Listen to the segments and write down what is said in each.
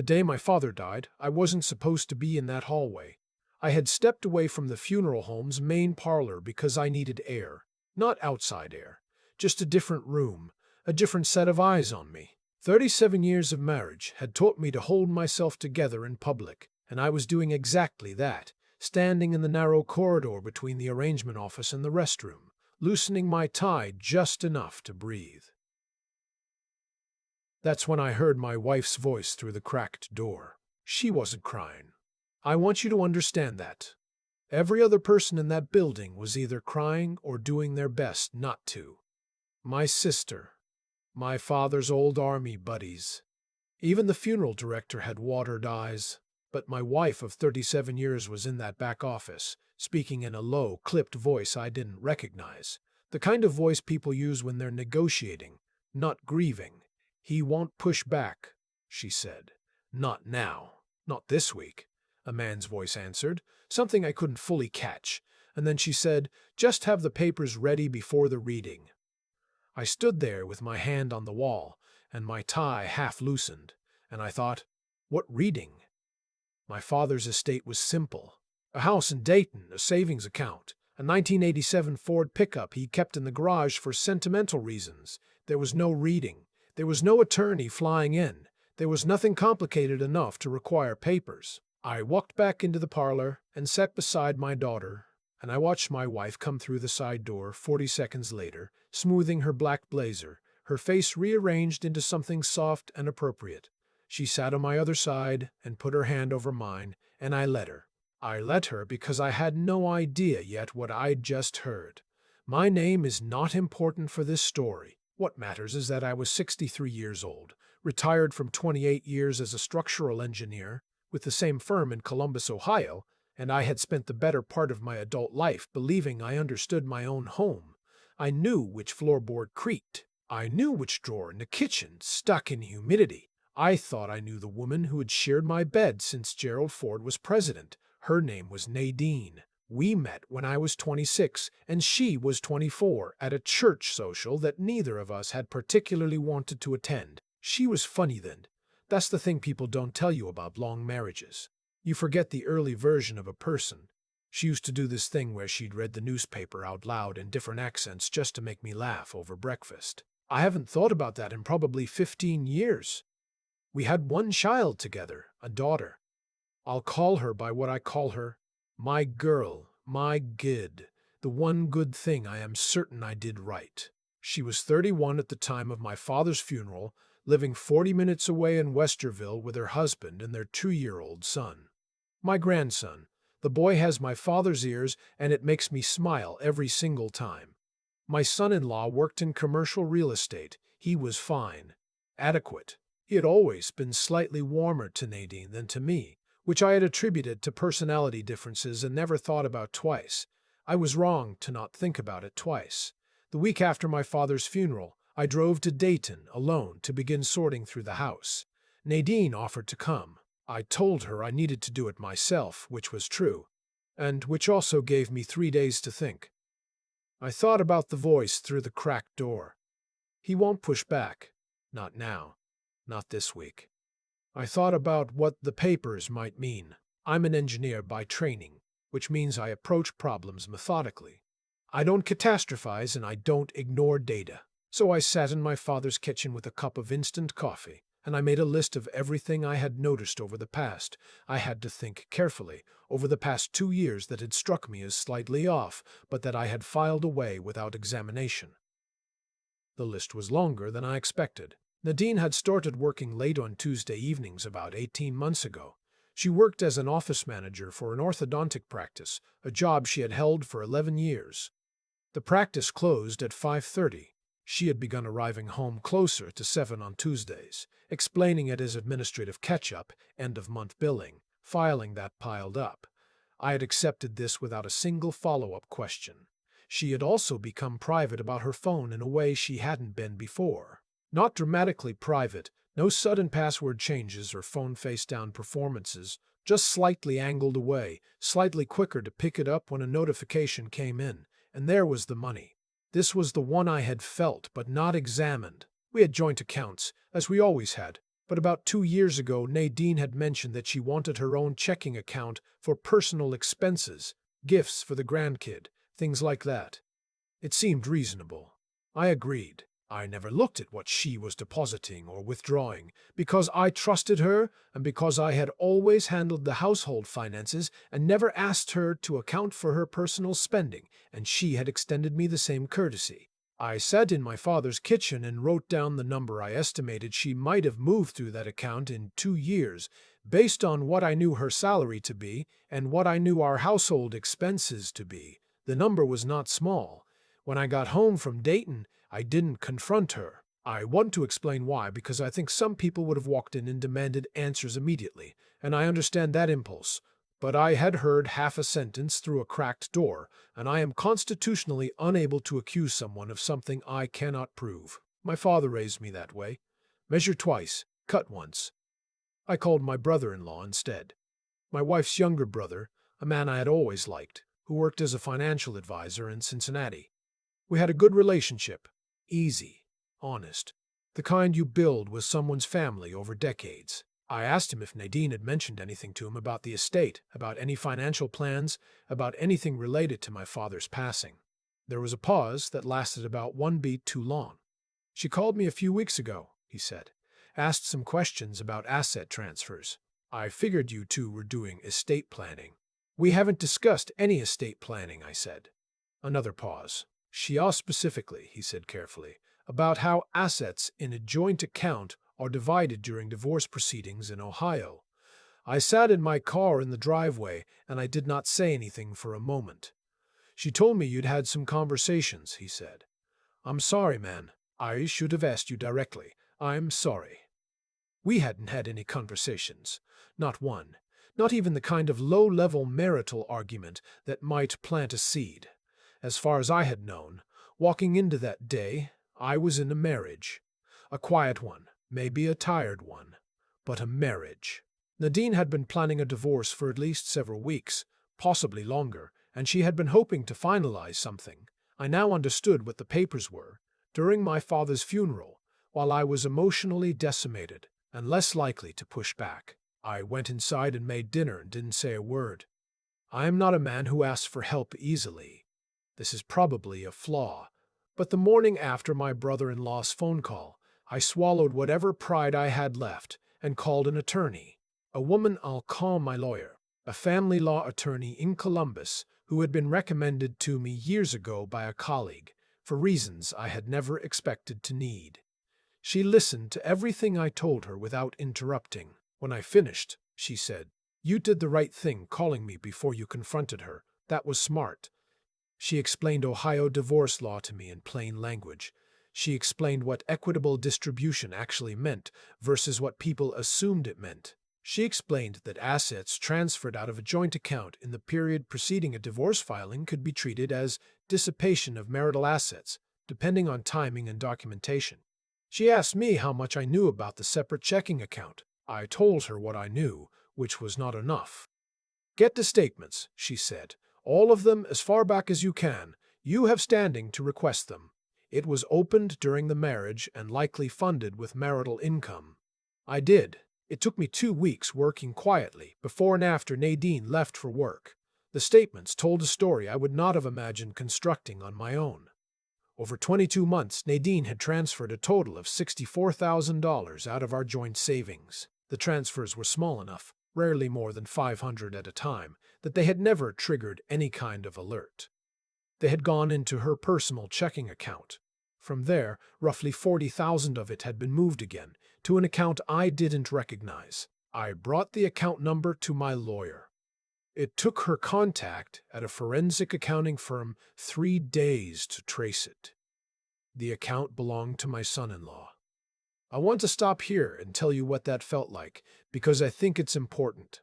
The day my father died, I wasn't supposed to be in that hallway. I had stepped away from the funeral home's main parlor because I needed air. Not outside air, just a different room, a different set of eyes on me. 37 years of marriage had taught me to hold myself together in public, and I was doing exactly that, standing in the narrow corridor between the arrangement office and the restroom, loosening my tie just enough to breathe. That's when I heard my wife's voice through the cracked door. She wasn't crying. I want you to understand that. Every other person in that building was either crying or doing their best not to. My sister, my father's old army buddies. Even the funeral director had watered eyes, but my wife of 37 years was in that back office, speaking in a low, clipped voice I didn't recognize. The kind of voice people use when they're negotiating, not grieving. "He won't push back," she said. "Not now. Not this week," a man's voice answered, something I couldn't fully catch, and then she said, "Just have the papers ready before the reading." I stood there with my hand on the wall, and my tie half loosened, and I thought, what reading? My father's estate was simple. A house in Dayton, a savings account, a 1987 Ford pickup he kept in the garage for sentimental reasons. There was no reading. There was no attorney flying in. There was nothing complicated enough to require papers. I walked back into the parlor and sat beside my daughter, and I watched my wife come through the side door 40 seconds later, smoothing her black blazer, her face rearranged into something soft and appropriate. She sat on my other side and put her hand over mine, and I let her. I let her because I had no idea yet what I'd just heard. My name is not important for this story. What matters is that I was 63 years old, retired from 28 years as a structural engineer with the same firm in Columbus, Ohio, and I had spent the better part of my adult life believing I understood my own home. I knew which floorboard creaked. I knew which drawer in the kitchen stuck in humidity. I thought I knew the woman who had shared my bed since Gerald Ford was president. Her name was Nadine. We met when I was 26 and she was 24 at a church social that neither of us had particularly wanted to attend. She was funny then. That's the thing people don't tell you about long marriages. You forget the early version of a person. She used to do this thing where she'd read the newspaper out loud in different accents just to make me laugh over breakfast. I haven't thought about that in probably 15 years. We had one child together, a daughter. I'll call her by what I call her, my girl, my gid, the one good thing I am certain I did right. She was 31 at the time of my father's funeral, living 40 minutes away in Westerville with her husband and their 2-year-old son. My grandson. The boy has my father's ears, and it makes me smile every single time. My son-in-law worked in commercial real estate. He was fine. Adequate. He had always been slightly warmer to Nadine than to me, which I had attributed to personality differences and never thought about twice. I was wrong to not think about it twice. The week after my father's funeral, I drove to Dayton alone to begin sorting through the house. Nadine offered to come. I told her I needed to do it myself, which was true, and which also gave me 3 days to think. I thought about the voice through the cracked door. He won't push back. Not now. Not this week. I thought about what the papers might mean. I'm an engineer by training, which means I approach problems methodically. I don't catastrophize and I don't ignore data. So I sat in my father's kitchen with a cup of instant coffee, and I made a list of everything I had noticed over the past. I had to think carefully over the past 2 years that had struck me as slightly off, but that I had filed away without examination. The list was longer than I expected. Nadine had started working late on Tuesday evenings about 18 months ago. She worked as an office manager for an orthodontic practice, a job she had held for 11 years. The practice closed at 5:30. She had begun arriving home closer to 7 on Tuesdays, explaining it as administrative catch-up, end-of-month billing, filing that piled up. I had accepted this without a single follow-up question. She had also become private about her phone in a way she hadn't been before. Not dramatically private, no sudden password changes or phone face-down performances, just slightly angled away, slightly quicker to pick it up when a notification came in, and there was the money. This was the one I had felt but not examined. We had joint accounts, as we always had. But about 2 years ago, Nadine had mentioned that she wanted her own checking account for personal expenses, gifts for the grandkid, things like that. It seemed reasonable. I agreed. I never looked at what she was depositing or withdrawing, because I trusted her and because I had always handled the household finances and never asked her to account for her personal spending, and she had extended me the same courtesy. I sat in my father's kitchen and wrote down the number I estimated she might have moved through that account in 2 years, based on what I knew her salary to be and what I knew our household expenses to be. The number was not small. When I got home from Dayton, I didn't confront her. I want to explain why, because I think some people would have walked in and demanded answers immediately, and I understand that impulse. But I had heard half a sentence through a cracked door, and I am constitutionally unable to accuse someone of something I cannot prove. My father raised me that way. Measure twice, cut once. I called my brother-in-law instead. My wife's younger brother, a man I had always liked, who worked as a financial advisor in Cincinnati. We had a good relationship. Easy, honest, the kind you build with someone's family over decades. I asked him if Nadine had mentioned anything to him about the estate, about any financial plans, about anything related to my father's passing. There was a pause that lasted about one beat too long. She called me a few weeks ago, he said. Asked some questions about asset transfers. I figured you two were doing estate planning. We haven't discussed any estate planning, I said. Another pause. She asked specifically, he said carefully, about how assets in a joint account are divided during divorce proceedings in Ohio. I sat in my car in the driveway, and I did not say anything for a moment. She told me you'd had some conversations, he said. I'm sorry, man. I should have asked you directly. I'm sorry. We hadn't had any conversations. Not one. Not even the kind of low-level marital argument that might plant a seed. As far as I had known, walking into that day, I was in a marriage. A quiet one, maybe a tired one, but a marriage. Nadine had been planning a divorce for at least several weeks, possibly longer, and she had been hoping to finalize something. I now understood what the papers were. During my father's funeral, while I was emotionally decimated and less likely to push back, I went inside and made dinner and didn't say a word. I am not a man who asks for help easily. This is probably a flaw, but the morning after my brother-in-law's phone call, I swallowed whatever pride I had left and called an attorney, a woman I'll call my lawyer, a family law attorney in Columbus who had been recommended to me years ago by a colleague for reasons I had never expected to need. She listened to everything I told her without interrupting. When I finished, she said, "You did the right thing calling me before you confronted her. That was smart." She explained Ohio divorce law to me in plain language. She explained what equitable distribution actually meant versus what people assumed it meant. She explained that assets transferred out of a joint account in the period preceding a divorce filing could be treated as dissipation of marital assets, depending on timing and documentation. She asked me how much I knew about the separate checking account. I told her what I knew, which was not enough. "Get the statements," she said. "All of them as far back as you can. You have standing to request them. It was opened during the marriage and likely funded with marital income." I did. It took me 2 weeks working quietly before and after Nadine left for work. The statements told a story I would not have imagined constructing on my own. Over 22 months, Nadine had transferred a total of $64,000 out of our joint savings. The transfers were small enough, rarely more than 500 at a time, that they had never triggered any kind of alert. They had gone into her personal checking account. From there, roughly 40,000 of it had been moved again, to an account I didn't recognize. I brought the account number to my lawyer. It took her contact at a forensic accounting firm 3 days to trace it. The account belonged to my son-in-law. I want to stop here and tell you what that felt like, because I think it's important.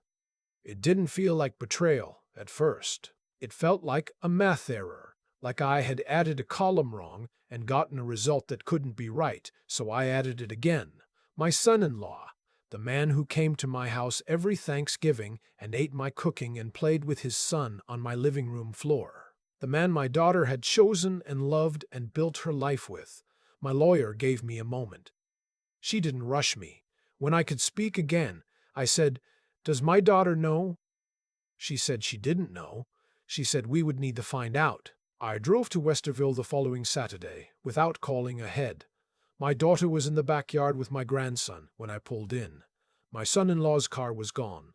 It didn't feel like betrayal at first. It felt like a math error, like I had added a column wrong and gotten a result that couldn't be right, so I added it again. My son-in-law, the man who came to my house every Thanksgiving and ate my cooking and played with his son on my living room floor. The man my daughter had chosen and loved and built her life with. My lawyer gave me a moment. She didn't rush me. When I could speak again, I said, "Does my daughter know?" She said she didn't know. She said we would need to find out. I drove to Westerville the following Saturday, without calling ahead. My daughter was in the backyard with my grandson when I pulled in. My son-in-law's car was gone.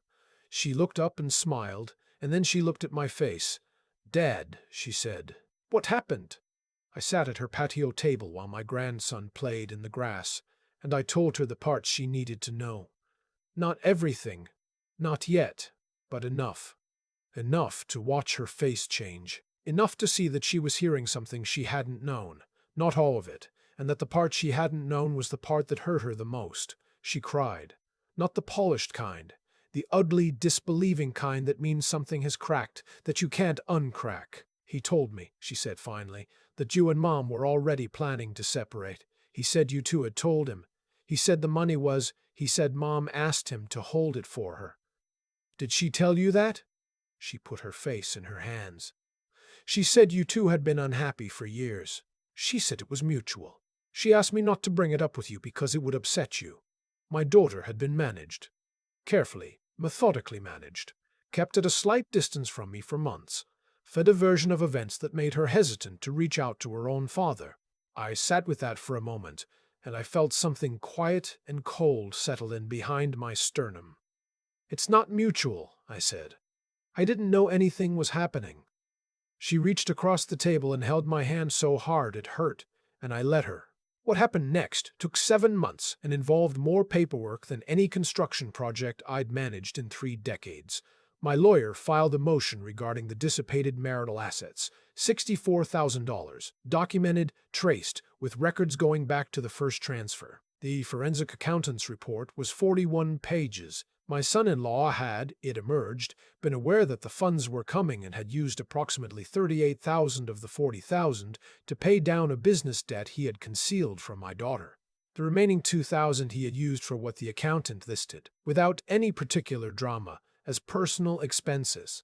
She looked up and smiled, and then she looked at my face. "Dad," she said, "what happened?" I sat at her patio table while my grandson played in the grass, and I told her the parts she needed to know. Not everything, not yet, but enough. Enough to watch her face change. Enough to see that she was hearing something she hadn't known. Not all of it, and that the part she hadn't known was the part that hurt her the most. She cried. Not the polished kind. The ugly, disbelieving kind that means something has cracked, that you can't uncrack. "He told me," she said finally, "that you and Mom were already planning to separate. He said you two had told him. He said the money was, he said Mom asked him to hold it for her." "Did she tell you that?" She put her face in her hands. "She said you two had been unhappy for years. She said it was mutual. She asked me not to bring it up with you because it would upset you. My daughter had been managed. Carefully, methodically managed. Kept at a slight distance from me for months. Fed a version of events that made her hesitant to reach out to her own father." I sat with that for a moment, and I felt something quiet and cold settle in behind my sternum. "It's not mutual," I said. "I didn't know anything was happening." She reached across the table and held my hand so hard it hurt, and I let her. What happened next took 7 months and involved more paperwork than any construction project I'd managed in 3 decades. My lawyer filed a motion regarding the dissipated marital assets, $64,000, documented, traced, with records going back to the first transfer. The forensic accountant's report was 41 pages. My son-in-law had, it emerged, been aware that the funds were coming and had used approximately $38,000 of the $40,000 to pay down a business debt he had concealed from my daughter. The remaining $2,000 he had used for what the accountant listed, without any particular drama, as personal expenses.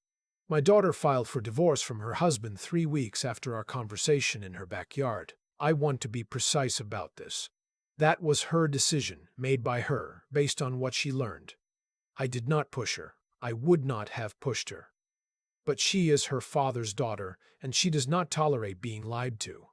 My daughter filed for divorce from her husband 3 weeks after our conversation in her backyard. I want to be precise about this. That was her decision, made by her, based on what she learned. I did not push her. I would not have pushed her. But she is her father's daughter, and she does not tolerate being lied to.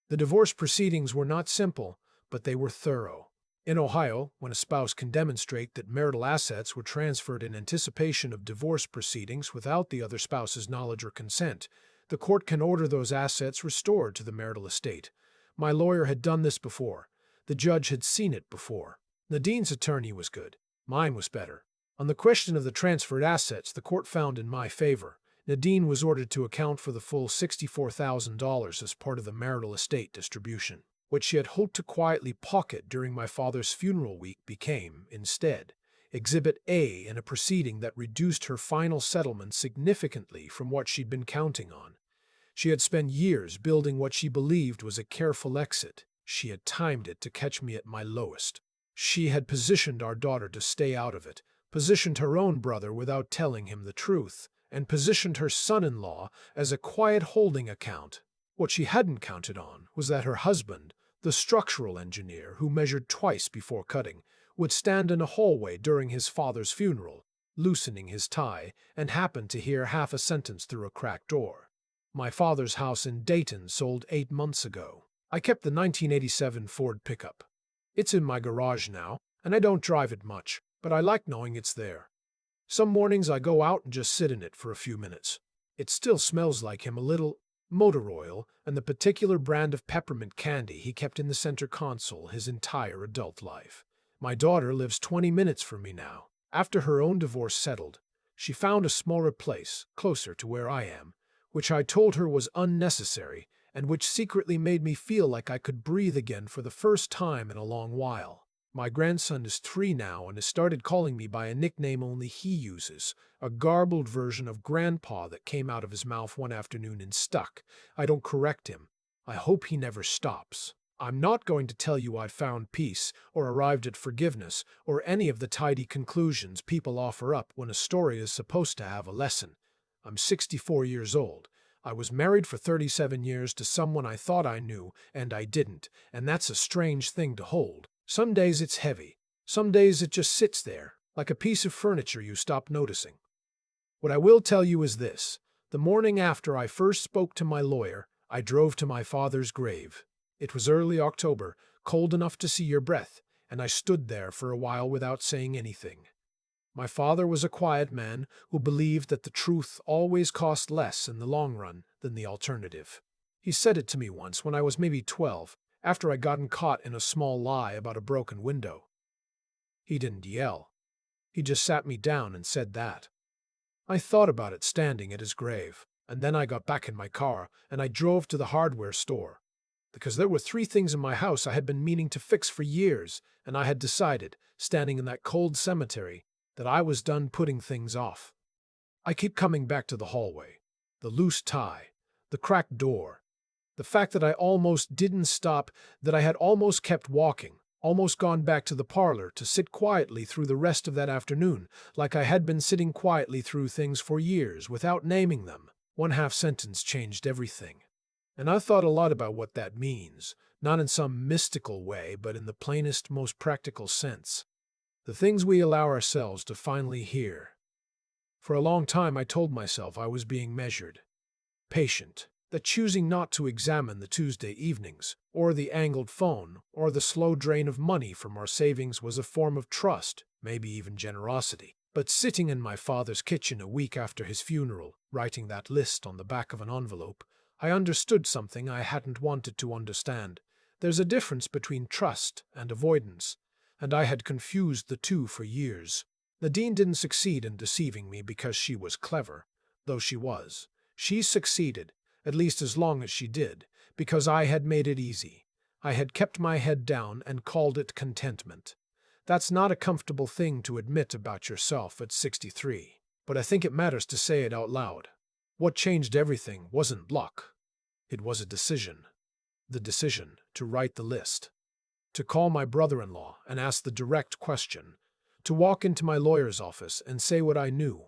The divorce proceedings were not simple, but they were thorough. In Ohio, when a spouse can demonstrate that marital assets were transferred in anticipation of divorce proceedings without the other spouse's knowledge or consent, the court can order those assets restored to the marital estate. My lawyer had done this before. The judge had seen it before. Nadine's attorney was good. Mine was better. On the question of the transferred assets, the court found in my favor. Nadine was ordered to account for the full $64,000 as part of the marital estate distribution. What she had hoped to quietly pocket during my father's funeral week became, instead, Exhibit A in a proceeding that reduced her final settlement significantly from what she'd been counting on. She had spent years building what she believed was a careful exit. She had timed it to catch me at my lowest. She had positioned our daughter to stay out of it, positioned her own brother without telling him the truth, and positioned her son-in-law as a quiet holding account. What she hadn't counted on was that her husband, the structural engineer who measured twice before cutting, would stand in a hallway during his father's funeral, loosening his tie, and happen to hear half a sentence through a cracked door. My father's house in Dayton sold 8 months ago. I kept the 1987 Ford pickup. It's in my garage now, and I don't drive it much, but I like knowing it's there. Some mornings I go out and just sit in it for a few minutes. It still smells like him a little, motor oil, and the particular brand of peppermint candy he kept in the center console his entire adult life. My daughter lives 20 minutes from me now. After her own divorce settled, she found a smaller place, closer to where I am, which I told her was unnecessary, and which secretly made me feel like I could breathe again for the first time in a long while. My grandson is 3 now and has started calling me by a nickname only he uses, a garbled version of Grandpa that came out of his mouth one afternoon and stuck. I don't correct him. I hope he never stops. I'm not going to tell you I've found peace, or arrived at forgiveness, or any of the tidy conclusions people offer up when a story is supposed to have a lesson. I'm 64 years old. I was married for 37 years to someone I thought I knew, and I didn't, and that's a strange thing to hold. Some days it's heavy. Some days it just sits there, like a piece of furniture you stop noticing. What I will tell you is this. The morning after I first spoke to my lawyer, I drove to my father's grave. It was early October, cold enough to see your breath, and I stood there for a while without saying anything. My father was a quiet man who believed that the truth always cost less in the long run than the alternative. He said it to me once when I was maybe 12, after I'd gotten caught in a small lie about a broken window. He didn't yell. He just sat me down and said that. I thought about it standing at his grave, and then I got back in my car and I drove to the hardware store. Because there were 3 things in my house I had been meaning to fix for years, and I had decided, standing in that cold cemetery, that I was done putting things off. I keep coming back to the hallway, the loose tie, the cracked door, the fact that I almost didn't stop, that I had almost kept walking, almost gone back to the parlor to sit quietly through the rest of that afternoon, like I had been sitting quietly through things for years without naming them. One half sentence changed everything. And I thought a lot about what that means, not in some mystical way, but in the plainest, most practical sense. The things we allow ourselves to finally hear. For a long time I told myself I was being measured, patient, that choosing not to examine the Tuesday evenings, or the angled phone, or the slow drain of money from our savings was a form of trust, maybe even generosity. But sitting in my father's kitchen a week after his funeral, writing that list on the back of an envelope, I understood something I hadn't wanted to understand. There's a difference between trust and avoidance, and I had confused the two for years. Nadine didn't succeed in deceiving me because she was clever, though she was. She succeeded, at least as long as she did, because I had made it easy. I had kept my head down and called it contentment. That's not a comfortable thing to admit about yourself at 63, but I think it matters to say it out loud. What changed everything wasn't luck. It was a decision. The decision to write the list, to call my brother-in-law and ask the direct question, to walk into my lawyer's office and say what I knew,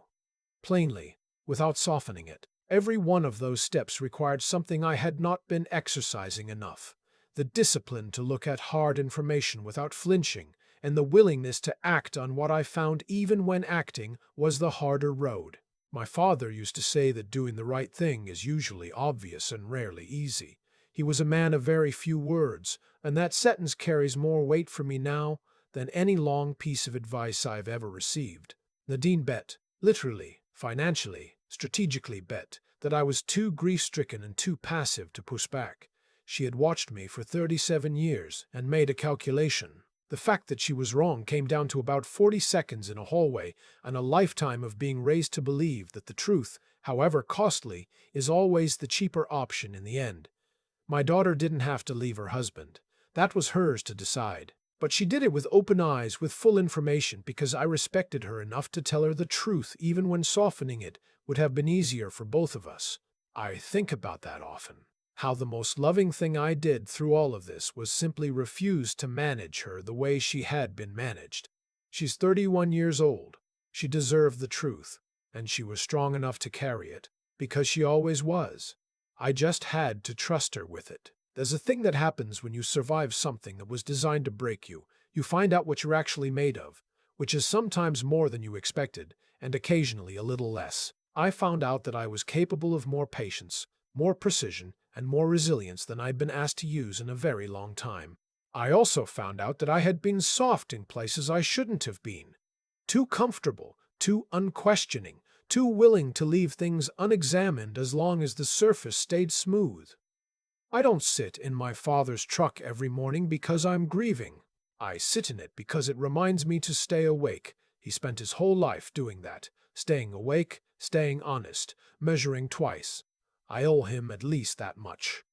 plainly, without softening it. Every one of those steps required something I had not been exercising enough: the discipline to look at hard information without flinching, and the willingness to act on what I found even when acting was the harder road. My father used to say that doing the right thing is usually obvious and rarely easy. He was a man of very few words, and that sentence carries more weight for me now than any long piece of advice I've ever received. Nadine bet, literally, financially, strategically bet, that I was too grief-stricken and too passive to push back. She had watched me for 37 years and made a calculation. The fact that she was wrong came down to about 40 seconds in a hallway and a lifetime of being raised to believe that the truth, however costly, is always the cheaper option in the end. My daughter didn't have to leave her husband. That was hers to decide. But she did it with open eyes, with full information, because I respected her enough to tell her the truth, even when softening it would have been easier for both of us. I think about that often. How the most loving thing I did through all of this was simply refuse to manage her the way she had been managed. She's 31 years old. She deserved the truth, and she was strong enough to carry it, because she always was. I just had to trust her with it. There's a thing that happens when you survive something that was designed to break you. You find out what you're actually made of, which is sometimes more than you expected, and occasionally a little less. I found out that I was capable of more patience, more precision, and more resilience than I'd been asked to use in a very long time. I also found out that I had been soft in places I shouldn't have been. Too comfortable, too unquestioning, too willing to leave things unexamined as long as the surface stayed smooth. I don't sit in my father's truck every morning because I'm grieving. I sit in it because it reminds me to stay awake. He spent his whole life doing that, staying awake, staying honest, measuring twice. I owe him at least that much.